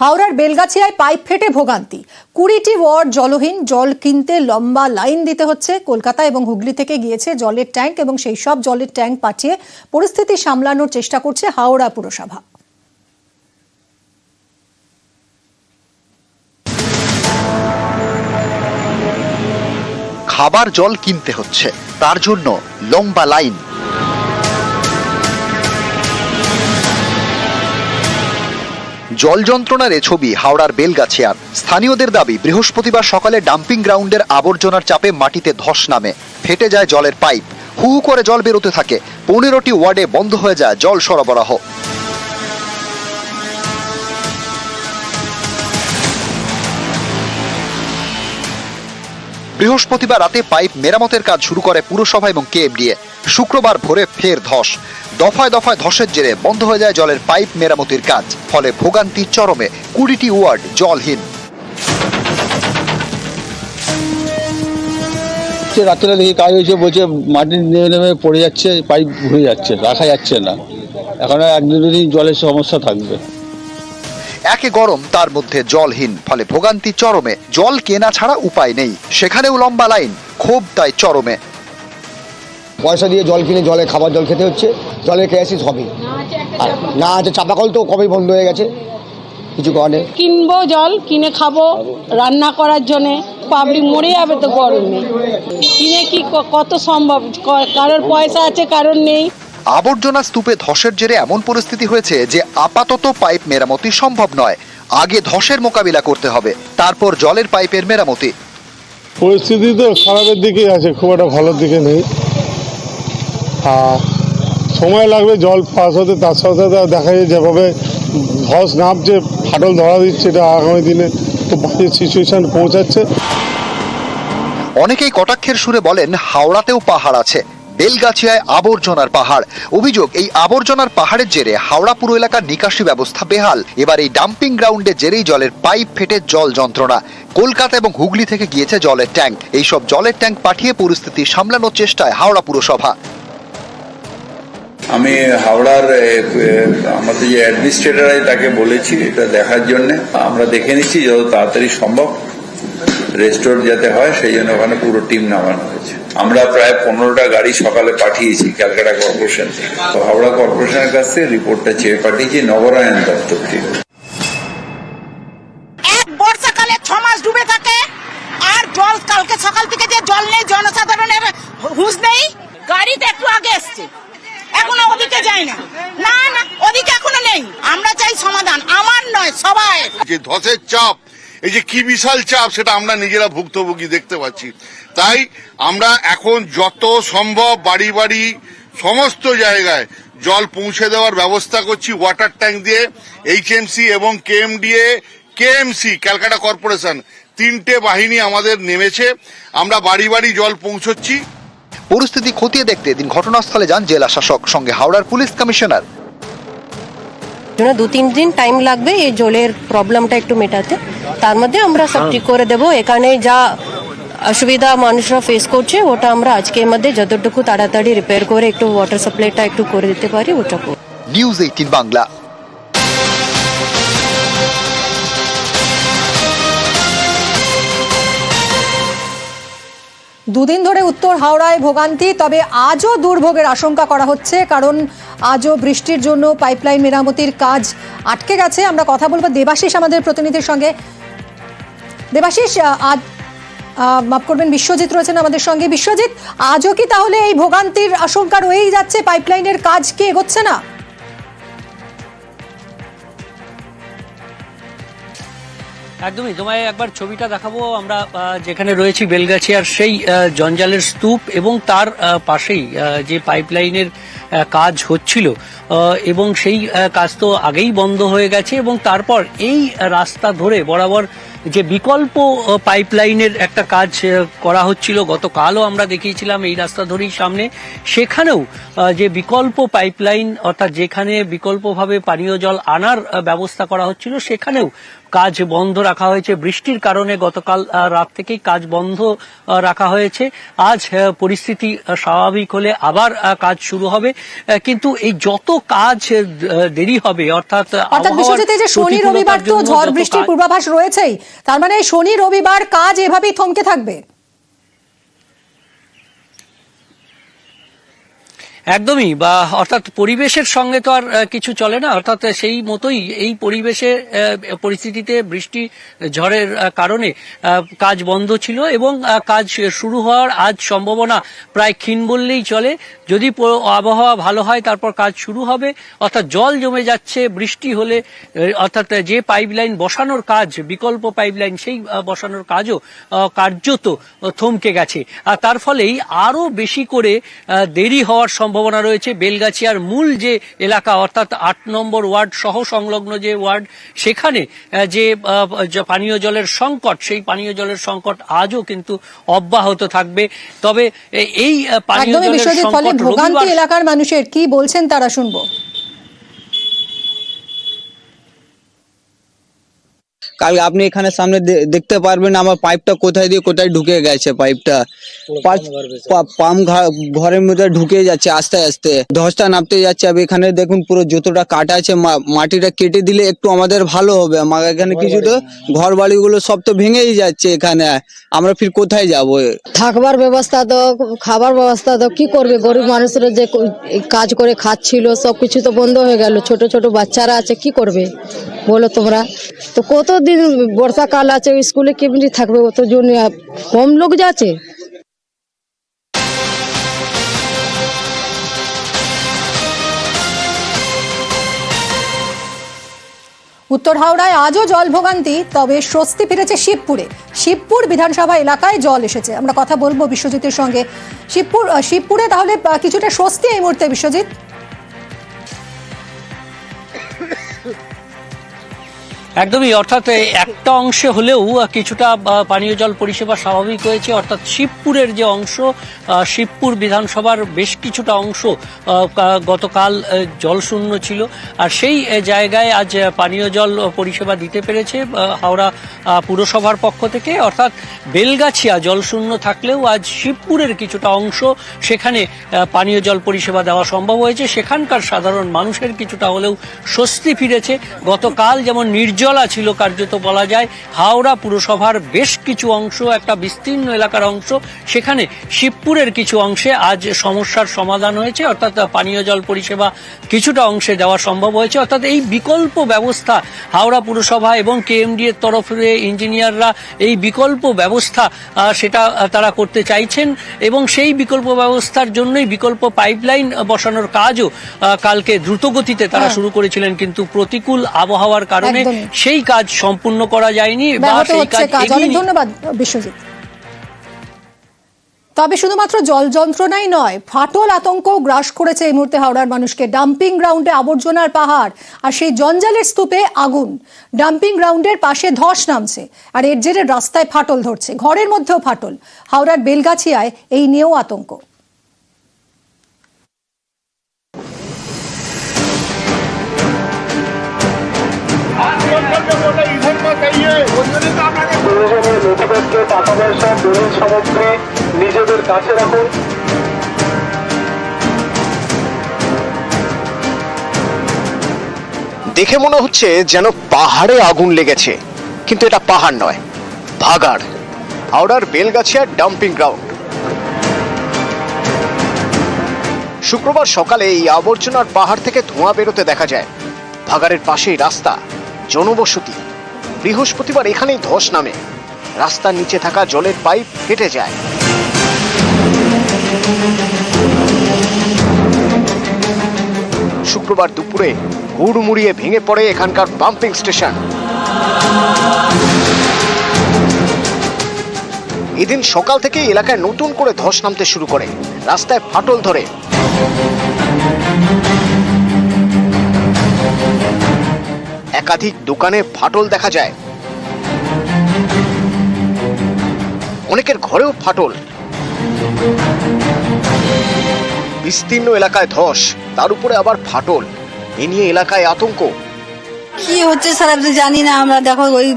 হাওড়ার বেলগাছিয়ায় পাইপ ফেটে ভোগান্তি। 20টি ওয়ার্ড জলহীন, জল কিনতে লম্বা লাইন দিতে হচ্ছে। কলকাতা এবং হুগলি থেকে গিয়েছে জলের ট্যাঙ্ক এবং সেই সব জলের ট্যাঙ্ক পাঠিয়ে পরিস্থিতি সামলানোর চেষ্টা করছে হাওড়া পুরসভা। খাবার জল কিনতে হচ্ছে, তার জন্য লম্বা লাইন। জল যন্ত্রণার এ ছবি হাওড়ার বেলগাছিয়ার। স্থানীয়দের দাবি, বৃহস্পতিবার সকালে ডাম্পিং গ্রাউন্ডের আবর্জনার চাপে মাটিতে ধস নামে, ফেটে যায় জলের পাইপ, হু হু করে জল বেরোতে থাকে। 15টি ওয়ার্ডে বন্ধ হয়ে যায় জল সরবরাহ। বৃহস্পতিবার রাতে পাইপ মেরামতের কাজ শুরু করে পুরসভা এবং কেএমডিএ। শুক্রবার ভোরে ফের ধস। দফায় দফায় ধসের জেরে বন্ধ হয়ে যায় জলের পাইপ মেরামতির কাজ। ফলে ভোগান্তি চরমে, 20টি ওয়ার্ড জলহীন। রাত্রে দেখি কাজ হয়েছে, বলছে মাটি নেমে নেমে পড়ে যাচ্ছে, পাইপ ঘুরে যাচ্ছে, রাখা যাচ্ছে না। এখন 1-2 দিন জলের সমস্যা থাকবে। একে গরম, তার মধ্যে জলহীন, ফলে ভোগান্তি চরমে। জল কেনা ছাড়া উপায় নেই, সেখানেও লম্বা লাইন, ক্ষোভ তাই চরমে। পয়সা দিয়ে জল কিনে জলে খাবার জল খেতে হচ্ছে, জলের ক্রাইসিস হবে। আর না আছে চাপাকল তো কবেই বন্ধ হয়ে গেছে, কিছু কারণে কিনবো, জল কিনে খাবো রান্না করার জন্যে। পাবলিক মরে যাবে তো গরমে, কিনে কি কত সম্ভব? কারোর পয়সা আছে, কারোর নেই। আবর্জনা স্তূপে ধসের জেরে এমন পরিস্থিতি হয়েছে যে আপাতত পাইপ মেরামতি সম্ভব নয়। আগে ধসের মোকাবিলা করতে হবে, তারপর জলের পাইপের মেরামতি। পরিস্থিতি তো খারাপের দিকেই আছে, খুব একটা ভালোর দিকে নেই। সময় লাগবে জল পাস হতে, তার সাথে দেখা যায় যেভাবে ধস নামছে, ফাটল ধরা দিচ্ছে, এটা আগামী দিনে খুব ভালো সিচুয়েশন পৌঁছাচ্ছে। অনেকেই কটাক্ষের সুরে বলেন, হাওড়াতেও পাহাড় আছে, বেলগাছিয়ায় আবর্জনার পাহাড়। অভিযোগ, এই আবর্জনার পাহাড়ের জেরে হাওড়া পুর এলাকার নিকাশি ব্যবস্থা বেহাল। এবার এই ডাম্পিং গ্রাউন্ডে জেরেই জলের পাইপ ফেটে জল যন্ত্রণা। কলকাতা এবং হুগলি থেকে গিয়েছে জলের ট্যাঙ্ক। এইসব জলের ট্যাঙ্ক পাঠিয়ে পরিস্থিতি সামলানোর চেষ্টায় হাওড়া পুরসভা। আমি হাওড়ার আমাদের যে অ্যাডমিনিস্ট্রেটর তাকে বলেছি এটা দেখার জন্য। আমরা দেখে নিচ্ছি যত তাড়াতাড়ি সম্ভব রেস্টোর যাতে হয়, সেই জন্য ওখানে পুরো টিম নামানো হয়েছে। আমরা প্রায় 15টা গাড়ি সকালে পাঠিয়েছি ক্যালকাটা কর্পোরেশন থেকে। তো হাওড়া কর্পোরেশনের কাছ থেকে রিপোর্টটা চেয়ে পাঠিয়েছি নগরায়ণ দপ্তর থেকে। এক বর্ষাকালে 6 মাস ডুবে থাকে, আর জল কালকে সকাল থেকে যে জল নেই, জনসাধারণের হুঁশ নেই। গাড়িতে একটু আগে এসছে, এখনো ওদিকে যায় না। না না, ওদিকে এখনো নেই। আমরা চাই সমাধান, আমার নয় সবাই। যে ধসের চাপ, এই যে কি বিশাল চাপ, সেটা আমরা নিজেরা ভুক্তভোগী দেখতে পাচ্ছি। তাই আমরা এখন যত সম্ভব বাড়ি বাড়ি সমস্ত জায়গায় জল পৌঁছে দেওয়ার ব্যবস্থা করছি। ওয়াটার ট্যাঙ্ক দিয়ে এইচএমসি এবং কেএমডিএ, কেএমসি, ক্যালকাটা কর্পোরেশন, 3টে বাহিনী আমাদের নেমেছে। আমরা বাড়ি বাড়ি জল পৌঁছচ্ছি। পরিস্থিতি খতিয়ে দেখতে এদিন ঘটনাস্থলে যান জেলা শাসক, সঙ্গে হাওড়ার পুলিশ কমিশনার। 2-3 দিন টাইম লাগবে এই জলের প্রবলেমটা একটু মেটাতে। তার মধ্যে আমরা সব ঠিক করে দেবো। এখানে যা অসুবিধা মানুষরা ফেস করছে, ওটা আমরা আজকের মধ্যে যতটুকু তাড়াতাড়ি রিপেয়ার করে একটু ওয়াটার সাপ্লাইটা একটু করে দিতে পারি, ওটা করব। নিউজ 18 বাংলা। দুদিন ধরে উত্তর হাওড়ায় ভোগান্তি, তবে আজও দুর্ভোগের আশঙ্কা করা হচ্ছে, কারণ আজও বৃষ্টির জন্য পাইপলাইন মেরামতির কাজ আটকে গেছে। আমরা কথা বলবো দেবাশিস আমাদের প্রতিনিধির সঙ্গে। দেবাশিস, আজ মাফ করবেন, বিশ্বজিৎ রয়েছেন আমাদের সঙ্গে। বিশ্বজিৎ, আজও কি তাহলে এই ভোগান্তির আশঙ্কা রয়েই যাচ্ছে? পাইপলাইনের কাজ কি এগোচ্ছে না? একদমই, তোমায় একবার ছবিটা দেখাবো। আমরা যেখানে রয়েছি বেলগাছিয়ার সেই জঞ্জালের স্তূপ এবং তার পাশেই যে পাইপলাইনের কাজ হচ্ছিল, এবং সেই কাজ তো আগেই বন্ধ হয়ে গেছে। এবং তারপর এই রাস্তা ধরে বরাবর যে বিকল্প পাইপলাইনের একটা কাজ করা হচ্ছিল, গতকালও আমরা দেখিয়েছিলাম এই রাস্তা ধরেই সামনে, সেখানেও যে বিকল্প পাইপলাইন, অর্থাৎ যেখানে বিকল্পভাবে পানীয় জল আনার ব্যবস্থা করা হচ্ছিল, সেখানেও কাজ বন্ধ রাখা হয়েছে। বৃষ্টির কারণে গতকাল রাত থেকেই কাজ বন্ধ রাখা হয়েছে। আজ পরিস্থিতি স্বাভাবিক হলে আবার কাজ শুরু হবে। কিন্তু এই যত কাজ দেরি হবে অর্থাৎ বিশ্বজিৎ, এই যে শনি রবিবার তো ঝড় বৃষ্টির পূর্বাভাস রয়েছেই, তার মানে শনি রবিবার কাজ এভাবেই থমকে থাকবে? একদমই, বা অর্থাৎ পরিবেশের সঙ্গে তো আর কিছু চলে না, অর্থাৎ সেই মতোই এই পরিবেশে পরিস্থিতিতে বৃষ্টি ঝড়ের কারণে কাজ বন্ধ ছিল এবং কাজ শুরু হওয়ার আজ সম্ভাবনা প্রায় ক্ষীণ বললেই চলে। যদি আবহাওয়া ভালো হয় তারপর কাজ শুরু হবে, অর্থাৎ জল জমে যাচ্ছে বৃষ্টি হলে, অর্থাৎ যে পাইপলাইন বসানোর কাজ, বিকল্প পাইপলাইন, সেই বসানোর কাজও কার্যত থমকে গেছে। আর তার ফলেই আরো বেশি করে দেরি হওয়ার সম্ভাবনা রয়েছে। বেলগাছিয়ার মূল যে এলাকা অর্থাৎ 8 নম্বর ওয়ার্ড সহ সংলগ্ন যে ওয়ার্ড, সেখানে যে পানীয় জলের সংকট, সেই পানীয় জলের সংকট আজও কিন্তু অব্যাহত থাকবে। তবে এই পানীয় জলের সংকট ভোগান্তি এলাকার মানুষের কি বলছেন তারা শুনবো। কাল আপনি এখানে সামনে দেখতে পারবেন আমার পাইপটা কোথায় দিয়ে কোথায় ঢুকে গেছে। পাইপটা পাম্প ঘরের মধ্যে ঢুকে যাচ্ছে আস্তে আস্তে, ধসটা নামতে যাচ্ছে। अब এখানে দেখুন পুরো যতটা কাটা আছে, মাটিটা কেটে দিলে একটু আমাদের ভালো হবে। আমার এখানে কিছু তো ঘর বাড়িগুলো সব তো ভেঙেই যাচ্ছে। এখানে আমরা ফির কোথায় যাব? থাকবার ব্যবস্থা তো, খাবার ব্যবস্থা তো কি করবে? গরিব মানুষরা যে কাজ করে খাচ্ছিল সবকিছু তো বন্ধ হয়ে গেল। ছোট ছোট বাচ্চারা আছে, কি করবে বলো তোমরা? তো কতদিন বর্ষাকাল আছে, স্কুলে কেমনি থাকবে? অত জন্য কম লোক যাচ্ছে। উত্তর হাওড়ায় আজও জল ভোগান্তি, তবে স্বস্তি ফিরেছে শিবপুরে। শিবপুর বিধানসভা এলাকায় জল এসেছে। আমরা কথা বলবো বিশ্বজিতের সঙ্গে। শিবপুরে তাহলে কিছুটা স্বস্তি এই মুহূর্তে, বিশ্বজিৎ? একদমই, অর্থাৎ একটা অংশে হলেও কিছুটা পানীয় জল পরিষেবা স্বাভাবিক হয়েছে। অর্থাৎ শিবপুরের যে অংশ, শিবপুর বিধানসভার বেশ কিছুটা অংশ গতকাল জলশূন্য ছিল, আর সেই জায়গায় আজ পানীয় জল পরিষেবা দিতে পেরেছে হাওড়া পুরসভার পক্ষ থেকে। অর্থাৎ বেলগাছিয়া জলশূন্য থাকলেও আজ শিবপুরের কিছুটা অংশ, সেখানে পানীয় জল পরিষেবা দেওয়া সম্ভব হয়েছে। সেখানকার সাধারণ মানুষের কিছুটা হলেও স্বস্তি ফিরেছে। গতকাল যেমন নির্জলা ছিল কার্যত বলা যায়, হাওড়া পুরসভার বেশ কিছু অংশ, একটা বিস্তীর্ণ এলাকার অংশ, সেখানে শিবপুরের কিছু অংশে আজ সমস্যার সমাধান হয়েছে। অর্থাৎ পানীয় জল পরিষেবা কিছুটা অংশে দেওয়া সম্ভব হয়েছে। অর্থাৎ এই বিকল্প ব্যবস্থা হাওড়া পুরসভা এবং কেএমডি এর তরফে ইঞ্জিনিয়াররা এই বিকল্প ব্যবস্থা সেটা তারা করতে চাইছেন, এবং সেই বিকল্প ব্যবস্থার জন্যই বিকল্প পাইপলাইন বসানোর কাজও কালকে দ্রুতগতিতে তারা শুরু করেছিলেন, কিন্তু প্রতিকূল আবহাওয়ার কারণে সেই কাজ সম্পূর্ণ করা যায়নি। অনেক ধন্যবাদ বিশ্বজিৎ। তবে শুধুমাত্র জল যন্ত্রণাই নয়, ফাটল আতঙ্ক গ্রাস করেছে এই মুহূর্তে হাওড়ার মানুষকে। ডাম্পিং গ্রাউন্ডে আবর্জনার পাহাড়, আর সেই জঞ্জালের স্তূপে আগুন। ডাম্পিং গ্রাউন্ডের পাশে ধস নামছে, আর এর জেরে রাস্তায় ফাটল ধরছে, ঘরের মধ্যেও ফাটল। হাওড়ার বেলগাছিয়ায় এই নিয়েও আতঙ্ক। নিজেদের কাছে রাখুন। দেখে মনে হচ্ছে যেন পাহাড়ে আগুন লেগেছে, কিন্তু এটা পাহাড় নয়, ভাগাড়। হাওড়ার বেলগাছিয়ার ডাম্পিং গ্রাউন্ড। শুক্রবার সকালে এই আবর্জনার পাহাড় থেকে ধোঁয়া বেরোতে দেখা যায়। ভাগাড়ের পাশেই রাস্তা, জনবসতি। বৃহস্পতিবার এখানেই ধস নামে, রাস্তার নিচে থাকা জলের পাইপ ফেটে যায়। শুক্রবার দুপুরে হুড়মুড়িয়ে ভেঙে পড়ে এখানকার পাম্পিং স্টেশন। এদিন সকাল থেকে এলাকায় নতুন করে ধস নামতে শুরু করে, রাস্তায় ফাটল ধরে। একাধিক দোকানে ফাটল দেখা যায়, অনেকের ঘরেও ফাটল। বিস্তীর্ণ এলাকায় ধস, তার উপরে আবার ফাটল। এ নিয়ে এলাকায় আতঙ্ক। কি হচ্ছে স্যার আপনি জানি না, আমরা দেখো ওই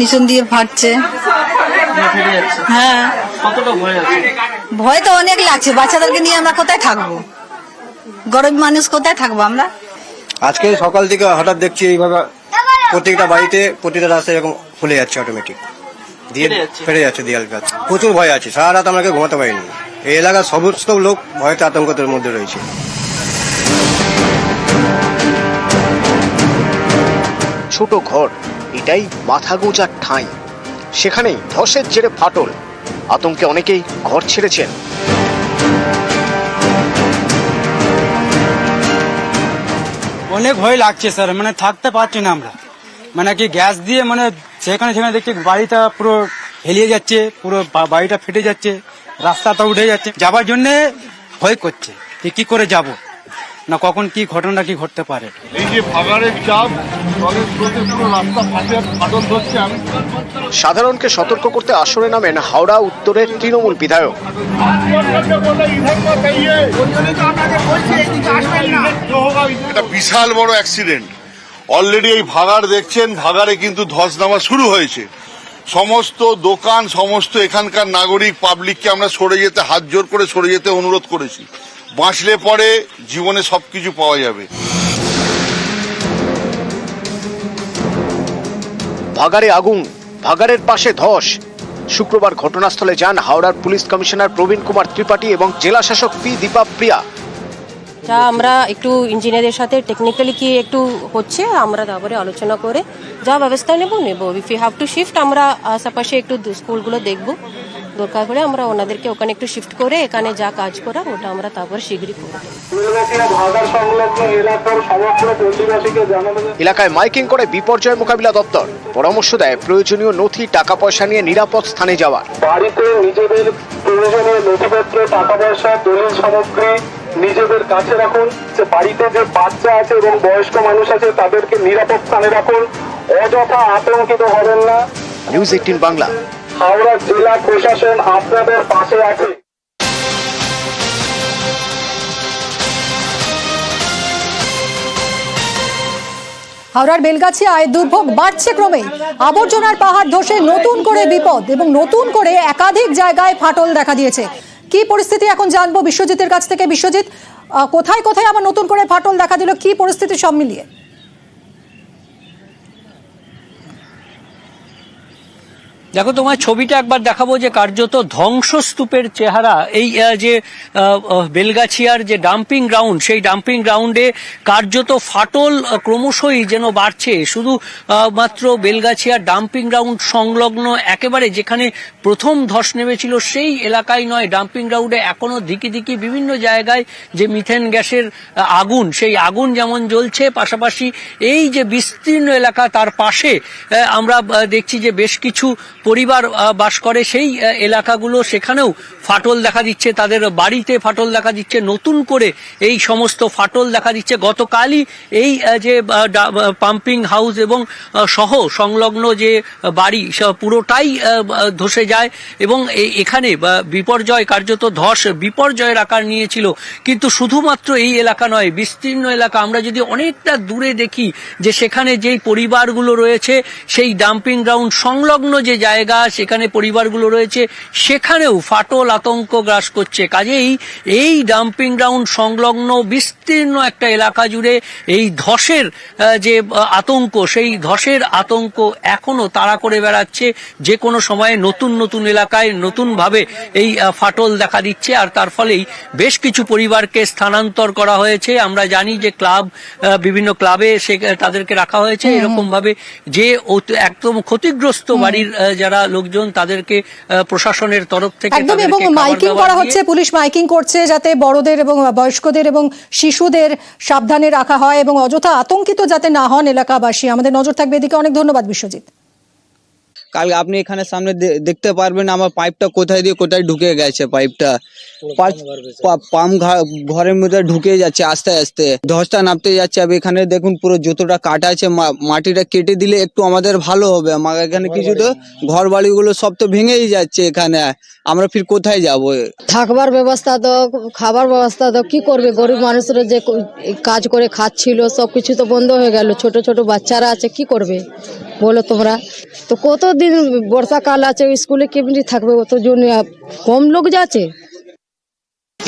নিচন দিয়ে ফাটছে। হ্যাঁ, ভয় তো অনেক লাগছে। বাচ্চাদেরকে নিয়ে আমরা কোথায় থাকবো? গরিব মানুষ কোথায় থাকবো আমরা? আজকে সকাল থেকে হঠাৎ দেখছি এইভাবে প্রত্যেকটা বাড়িতে প্রতিটা রাস্তায় এরকম খুলে যাচ্ছে অটোমেটিক, দিয়ে ফেটে যাচ্ছে দেয়াল গাছ। প্রচুর ভয় আছে, সারা রাত আমাকে ঘুমাতে পারিনি। এই এলাকার সমস্ত লোক ভয়তে আতঙ্কের মধ্যে রয়েছে। ছোট ঘর, এটাই মাথা গোঁজার ঠাঁই। সেখানেই ধসের জেরে ফাটল, আতঙ্কে অনেকেই ঘর ছেড়েছেন। অনেক ভয় লাগছে স্যার, মানে থাকতে পারছি না আমরা। মানে কি গ্যাস দিয়ে মানে সেখানে দেখছি বাড়িটা পুরো হেলিয়ে যাচ্ছে, পুরো বাড়িটা ফেটে যাচ্ছে, রাস্তাটা উঠে যাচ্ছে। যাবার জন্যে ভয় করছে যে কি করে যাব, না কখন কি ঘটনা কি ঘটতে পারে। এই যে ভাগাড়ের চাপ, জলের স্রোতে পুরো রাস্তা ফাটল ধরছে। সাধারণকে সতর্ক করতে আসরে নামেন হাওড়া উত্তরের তৃণমূল বিধায়ক। এটা বিশাল বড় অ্যাক্সিডেন্ট। অলরেডি এই ভাগাড় দেখছেন, ভাগাড়ে কিন্তু ধস নামা শুরু হয়েছে। সমস্ত দোকান, সমস্ত এখানকার নাগরিক পাবলিককে আমরা সরে যেতে, হাত জোর করে সরে যেতে অনুরোধ করেছি। বাঁচলে পরে জীবনে সবকিছু পাওয়া যাবে। ভাগাড়ে আগুন, ভাগাড়ের পাশে ধস। শুক্রবার ঘটনাস্থলে যান হাওড়ার পুলিশ কমিশনার প্রবীণ কুমার ত্রিপাঠী এবং জেলা শাসক পি দীপা প্রিয়া। যা আমরা একটু ইঞ্জিনিয়ারের সাথে টেকনিক্যালি কি একটু হচ্ছে, আমরা তারপরে আলোচনা করে যা ব্যবস্থা নেব। If you have to shift, আমরা আশেপাশে একটু স্কুলগুলো দেখব, দরকার হলে আমরা ওনাদেরকে ওখানে একটু শিফট করে এখানে যা কাজ করার ওটা আমরা তারপর শীঘ্রই করব। এলাকায় মাইকিং করে বিপর্যয় মোকাবিলা দপ্তর পরামর্শ দেয় প্রয়োজনীয় নথি, টাকা পয়সা নিয়ে নিরাপদ স্থানে যাওয়ার। বাড়িতে নিজেদের প্রয়োজনীয় নথিপত্র, টাকা পয়সা, দলিল সামগ্রী নিজেদের কাছে রাখুন। যে বাড়িতে যে বাচ্চা আছে এবং বয়স্ক মানুষ আছে তাদেরকে নিরাপদ স্থানে রাখুন। অযথা আতঙ্কিত হবেন না। নিউজ 18 বাংলা। হাওড়া জেলা প্রশাসন আপনাদের পাশে আছে। হাওড়ার বেলগাছিয়ায় দুর্ভোগ বাড়ছে ক্রমেই। আবর্জনার পাহাড় ধসে নতুন করে বিপদ এবং নতুন করে একাধিক জায়গায় ফাটল দেখা দিয়েছে। কি পরিস্থিতি এখন জানবো বিশ্বজিতের কাছ থেকে। বিশ্বজিৎ, কোথায় কোথায় আবার নতুন করে ফাটল দেখা দিল, কি পরিস্থিতি সব মিলিয়ে? দেখো, তোমার ছবিটা একবার দেখাবো যে কার্যত ধ্বংসস্তূপের চেহারা। এই যে বেলগাছিয়ার যে ডাম্পিং গ্রাউন্ড, সেই ডাম্পিং গ্রাউন্ডে কার্যত ফাটল ক্রমশই যেন বাড়ছে। শুধু মাত্র বেলগাছিয়ার ডাম্পিং গ্রাউন্ড সংলগ্ন একেবারে যেখানে প্রথম ধস নেমেছিল সেই এলাকায় নয়, ডাম্পিং গ্রাউন্ডে এখনো দিকে দিকে বিভিন্ন জায়গায় যে মিথেন গ্যাসের আগুন, সেই আগুন যেমন জ্বলছে, পাশাপাশি এই যে বিস্তীর্ণ এলাকা তার পাশে আমরা দেখছি যে বেশ কিছু পরিবার বাস করে সেই এলাকাগুলো, সেখানেও ফাটল দেখা দিচ্ছে, তাদের বাড়িতে ফাটল দেখা দিচ্ছে, নতুন করে এই সমস্ত ফাটল দেখা দিচ্ছে। গতকালই এই যে পাম্পিং হাউস এবং সহ সংলগ্ন যে বাড়ি পুরোটাই ধসে যায় এবং এখানে বিপর্যয়, কার্যত ধস বিপর্যয়ের আকার নিয়েছিল। কিন্তু শুধুমাত্র এই এলাকা নয়, বিস্তীর্ণ এলাকা। আমরা যদি অনেকটা দূরে দেখি যে সেখানে যেই পরিবারগুলো রয়েছে, সেই ডাম্পিং গ্রাউন্ড সংলগ্ন যে জায়গা, সেখানে পরিবারগুলো রয়েছে, সেখানেও ফাটল আতঙ্ক গ্রাস করছে। কাজেই এই ডাম্পিং গ্রাউন্ড সংলগ্ন বিস্তীর্ণ একটা এলাকা জুড়ে এই ধসের যে আতঙ্ক, সেই ধসের আতঙ্ক এখনো তাড়া করে বেড়াচ্ছে। যে কোনো সময়ে নতুন নতুন এলাকায় নতুনভাবে এই ফাটল দেখা দিচ্ছে, আর তার ফলেই বেশ কিছু পরিবারকে স্থানান্তর করা হয়েছে। আমরা জানি যে ক্লাব, বিভিন্ন ক্লাবে তাদেরকে রাখা হয়েছে। এরকম ভাবে যে একদম ক্ষতিগ্রস্ত বাড়ির যারা লোকজন, তাদেরকে প্রশাসনের তরফ থেকে একদম, এবং মাইকিং করা হচ্ছে, পুলিশ মাইকিং করছে যাতে বড়দের এবং বয়স্কদের এবং শিশুদের সাবধানে রাখা হয় এবং অযথা আতঙ্কিত যাতে না হন এলাকাবাসী। আমাদের নজর থাকবে এদিকে। অনেক ধন্যবাদ বিশ্বজিৎ। কাল আপনি এখানে সামনে দেখতে পারবেন আমার পাইপটা কোথায় দিয়ে কোথায় ঢুকে গেছে। পাইপটা পাম্প ঘরের মধ্যে ঢুকে যাচ্ছে আস্তে আস্তে, ধসটা নামতে যাচ্ছে। अब এখানে দেখুন পুরো যতটা কাটা আছে, মাটিটা কেটে দিলে একটু আমাদের ভালো হবে। আমার এখানে কিছু তো ঘর বাড়িগুলো সব তো ভেঙেই যাচ্ছে। এখানে আমরা ফির কোথায় যাব? থাকবার ব্যবস্থা তো, খাবার ব্যবস্থা তো, কি করবে? গরিব মানুষরা যে কাজ করে খাচ্ছিল সবকিছু তো বন্ধ হয়ে গেল। ছোট ছোট বাচ্চারা আছে, কি করবে বলো তোমরা? তো কতদিন বর্ষাকাল আছে, স্কুলে কেমনি থাকবে? অত জন কম লোক যাচ্ছে।